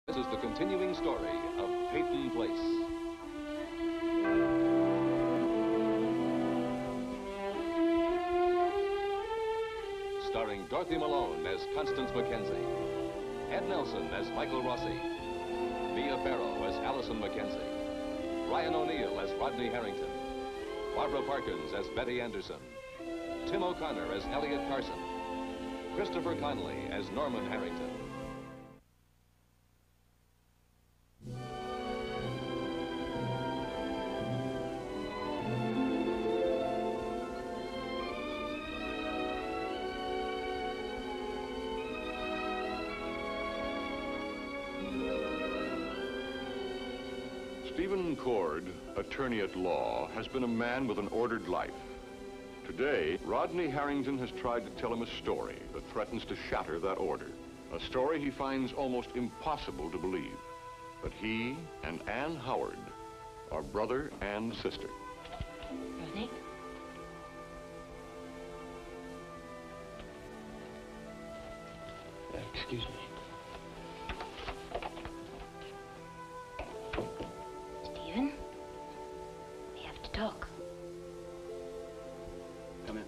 This is the continuing story of Peyton Place. Starring Dorothy Malone as Constance Mackenzie, Ed Nelson as Michael Rossi, Mia Farrow as Allison Mackenzie, Ryan O'Neill as Rodney Harrington, Barbara Parkins as Betty Anderson, Tim O'Connor as Elliot Carson, Christopher Conley as Norman Harrington. Stephen Cord, attorney at law, has been a man with an ordered life. Today, Rodney Harrington has tried to tell him a story that threatens to shatter that order. A story he finds almost impossible to believe. But he and Ann Howard are brother and sister. Rodney? Excuse me. Stephen? We have to talk. Come in.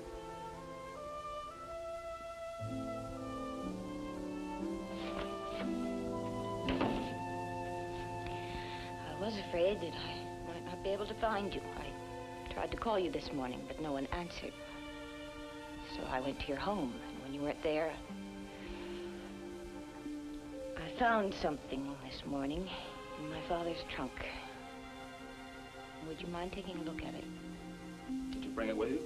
I was afraid that I might not be able to find you. I tried to call you this morning, but no one answered. So I went to your home, and when you weren't there, I found something this morning in my father's trunk. Would you mind taking a look at it? Did you bring it with you?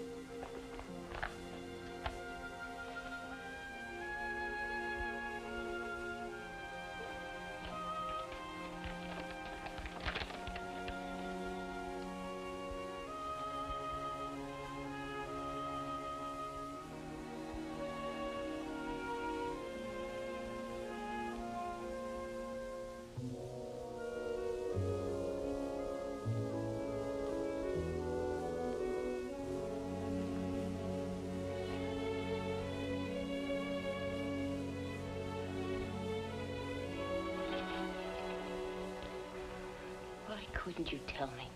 Why couldn't you tell me?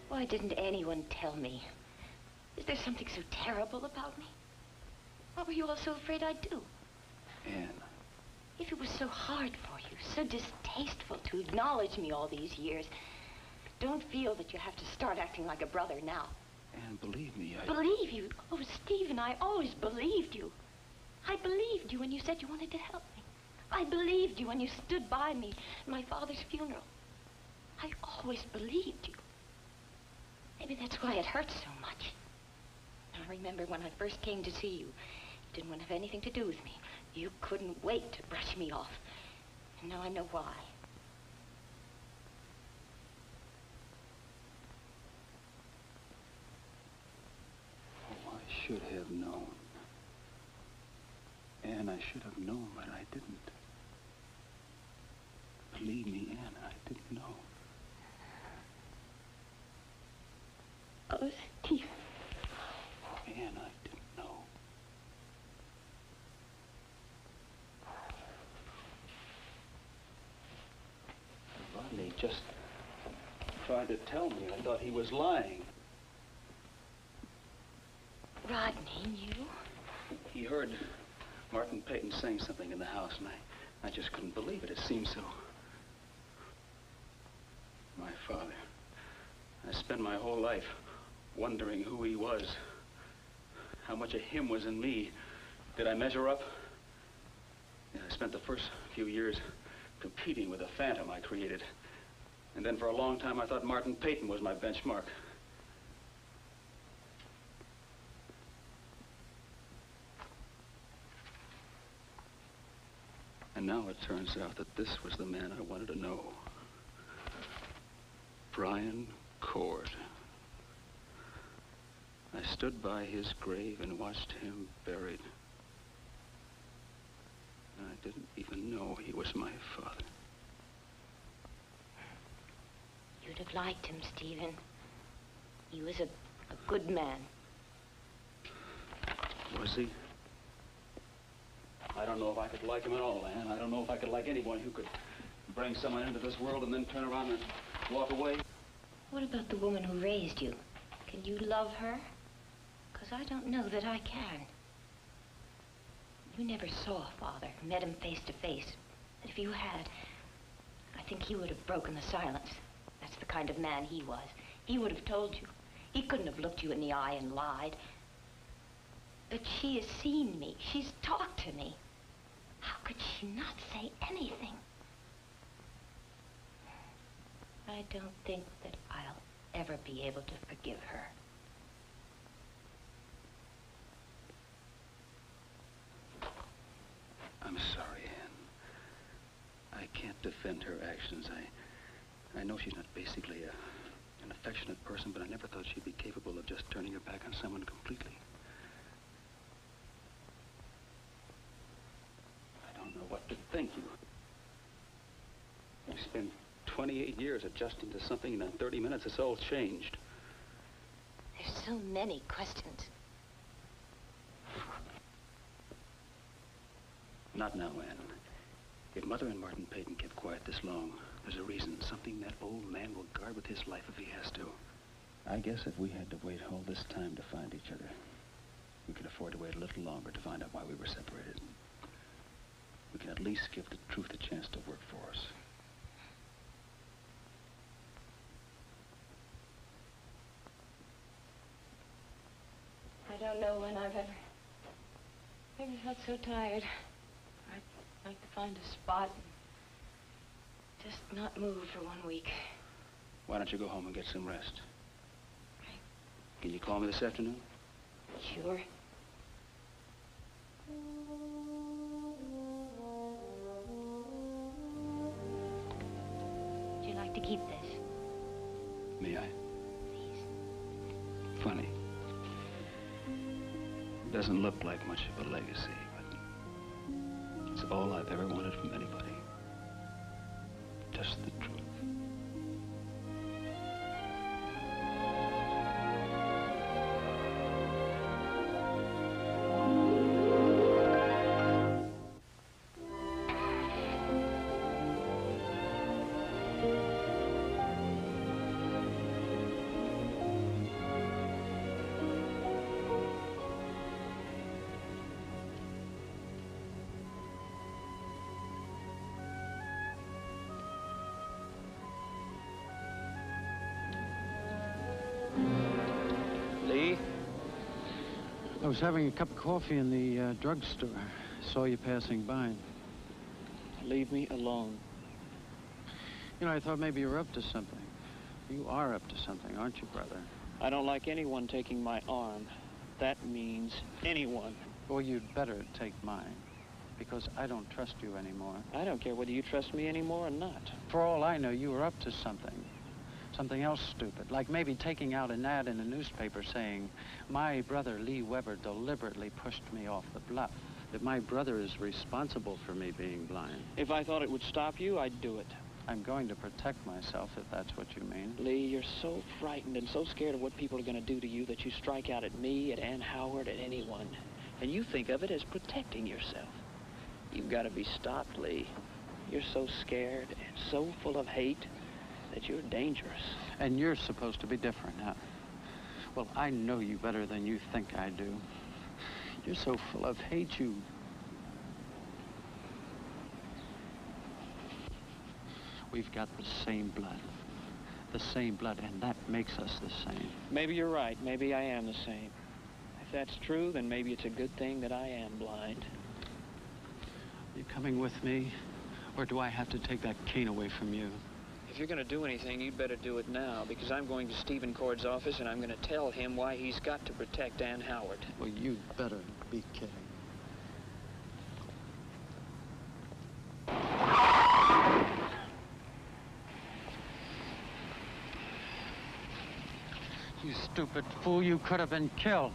Why didn't anyone tell me? Is there something so terrible about me? What were you all so afraid I'd do? Ann. If it was so hard for you, so distasteful to acknowledge me all these years, don't feel that you have to start acting like a brother now. Ann, believe me, Believe you? Oh, Stephen, I always believed you. I believed you when you said you wanted to help me. I believed you when you stood by me at my father's funeral. I always believed you. Maybe that's why it hurts so much. I remember when I first came to see you, you didn't want to have anything to do with me. You couldn't wait to brush me off. And now I know why. Oh, I should have known. Ann, I should have known, but I didn't. Believe me, Ann, I didn't know. Oh, Steve. Ann, I didn't know. Rodney just tried to tell me. I thought he was lying. Rodney knew? He heard Martin Peyton saying something in the house, and I just couldn't believe it. It seemed so. My father. I spent my whole life wondering who he was, how much of him was in me. Did I measure up? Yeah, I spent the first few years competing with a phantom I created. And then for a long time, I thought Martin Peyton was my benchmark. And now it turns out that this was the man I wanted to know. Brian Cord. I stood by his grave and watched him buried. And I didn't even know he was my father. You'd have liked him, Stephen. He was a good man. Was he? I don't know if I could like him at all, Ann. I don't know if I could like anyone who could Bring someone into this world and then turn around and walk away? What about the woman who raised you? Can you love her? Because I don't know that I can. You never saw Father, met him face to face. But if you had, I think he would have broken the silence. That's the kind of man he was. He would have told you. He couldn't have looked you in the eye and lied. But she has seen me. She's talked to me. How could she not say anything? I don't think that I'll ever be able to forgive her. I'm sorry, Anne. I can't defend her actions. I know she's not basically an affectionate person, but I never thought she'd be capable of just turning her back on someone completely. I don't know what to think. You spend 28 years adjusting to something, and in 30 minutes it's all changed. There's so many questions. Not now, Anne. If Mother and Martin Peyton kept quiet this long, there's a reason. Something that old man will guard with his life if he has to. I guess if we had to wait all this time to find each other, we could afford to wait a little longer to find out why we were separated. We can at least give the truth a chance to work for us. I don't know when I've ever felt so tired. I'd like to find a spot and just not move for 1 week. Why don't you go home and get some rest? Right. Can you call me this afternoon? Sure. Would you like to keep this? May I? Please. Funny. It doesn't look like much of a legacy, but it's all I've ever wanted from anybody. Just the truth. I was having a cup of coffee in the drugstore. Saw you passing by. Leave me alone. You know, I thought maybe you were up to something. You are up to something, aren't you, brother? I don't like anyone taking my arm. That means anyone. Well, you'd better take mine, because I don't trust you anymore. I don't care whether you trust me anymore or not. For all I know, you were up to something. Something else stupid, like maybe taking out an ad in a newspaper saying, my brother Lee Weber deliberately pushed me off the bluff. That my brother is responsible for me being blind. If I thought it would stop you, I'd do it. I'm going to protect myself, if that's what you mean. Lee, you're so frightened and so scared of what people are going to do to you that you strike out at me, at Ann Howard, at anyone. And you think of it as protecting yourself. You've got to be stopped, Lee. You're so scared and so full of hate that you're dangerous. And you're supposed to be different, huh? Well, I know you better than you think I do. You're so full of hate, you... We've got the same blood. The same blood, and that makes us the same. Maybe you're right. Maybe I am the same. If that's true, then maybe it's a good thing that I am blind. Are you coming with me, or do I have to take that cane away from you? If you're going to do anything, you'd better do it now, because I'm going to Stephen Cord's office, and I'm going to tell him why he's got to protect Ann Howard. Well, you'd better be kidding. You stupid fool, you could have been killed.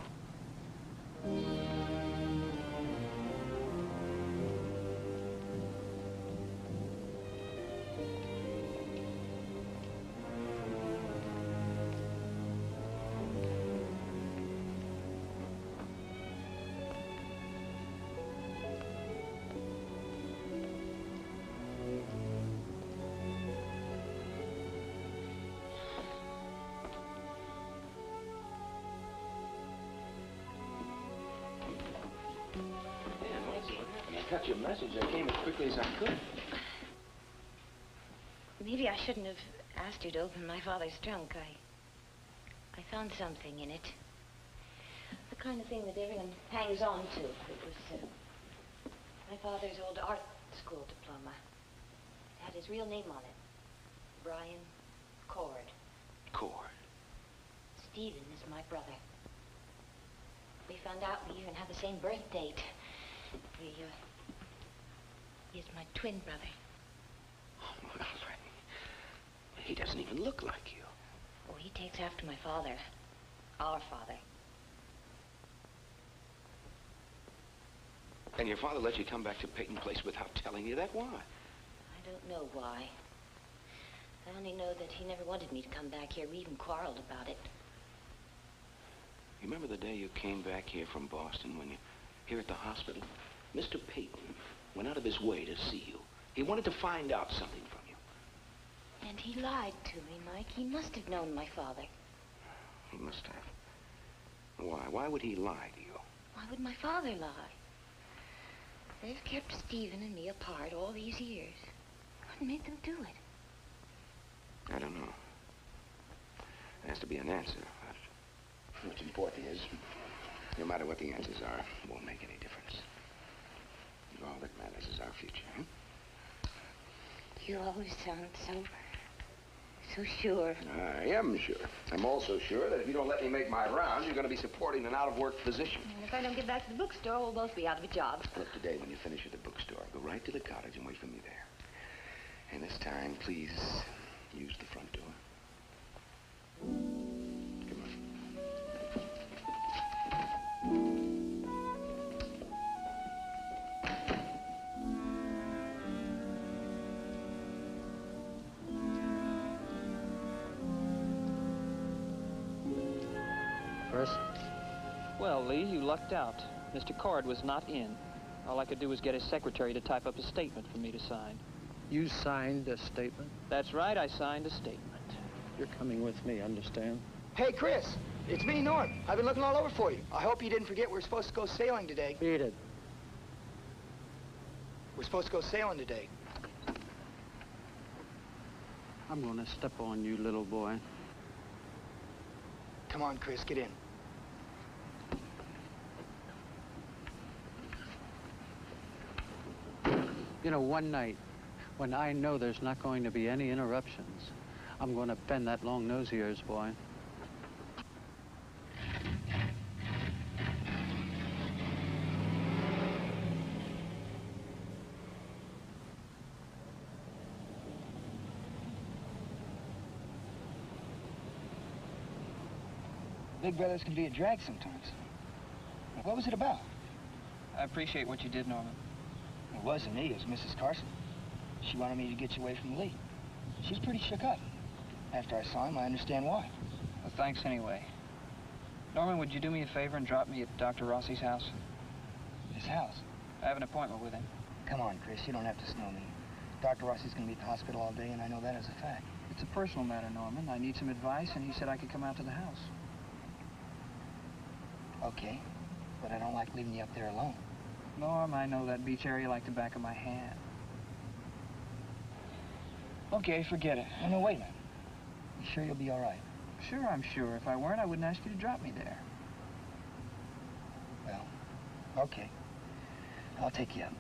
got your message. I came as quickly as I could. Maybe I shouldn't have asked you to open my father's trunk. I found something in it. The kind of thing that everyone hangs on to. It was my father's old art school diploma. It had his real name on it. Brian Cord. Cord? Stephen is my brother. We found out we even have the same birth date. He is my twin brother. Oh, well, he doesn't even look like you. Oh, he takes after my father. Our father. And your father let you come back to Peyton Place without telling you that? Why? I don't know why. I only know that he never wanted me to come back here. We even quarreled about it. You remember the day you came back here from Boston when you, here at the hospital? Mr. Peyton went out of his way to see you. He wanted to find out something from you. And he lied to me, Mike. He must have known my father. He must have. Why? Why would he lie to you? Why would my father lie? They've kept Stephen and me apart all these years. What made them do it? I don't know. There has to be an answer. But what's important is, no matter what the answers are, it won't make any difference. All that matters is our future, huh? You always sound so sure. I am sure. I'm also sure that if you don't let me make my rounds, you're going to be supporting an out-of-work physician. And if I don't get back to the bookstore, we'll both be out of a job. Look, today when you finish at the bookstore, go right to the cottage and wait for me there. And this time, please use the front door. Come on. Chris? Well, Lee, you lucked out. Mr. Cord was not in. All I could do was get his secretary to type up a statement for me to sign. You signed a statement? That's right, I signed a statement. You're coming with me, understand? Hey, Chris, it's me, Norm. I've been looking all over for you. I hope you didn't forget we're supposed to go sailing today. Beat it. We're supposed to go sailing today. I'm going to step on you, little boy. Come on, Chris, get in. You know, one night, when I know there's not going to be any interruptions, I'm going to bend that long nose of yours, boy. Big brothers can be a drag sometimes. What was it about? I appreciate what you did, Norman. It wasn't me, it was Mrs. Carson. She wanted me to get you away from Lee. She was pretty shook up. After I saw him, I understand why. Well, thanks anyway. Norman, would you do me a favor and drop me at Dr. Rossi's house? His house? I have an appointment with him. Come on, Chris, you don't have to snow me. Dr. Rossi's gonna be at the hospital all day, and I know that as a fact. It's a personal matter, Norman. I need some advice, and he said I could come out to the house. Okay, but I don't like leaving you up there alone. Norm, I know that beach area like the back of my hand. Okay, forget it. No, wait a minute. You sure you'll be all right? Sure, I'm sure. If I weren't, I wouldn't ask you to drop me there. Well, okay. I'll take you up.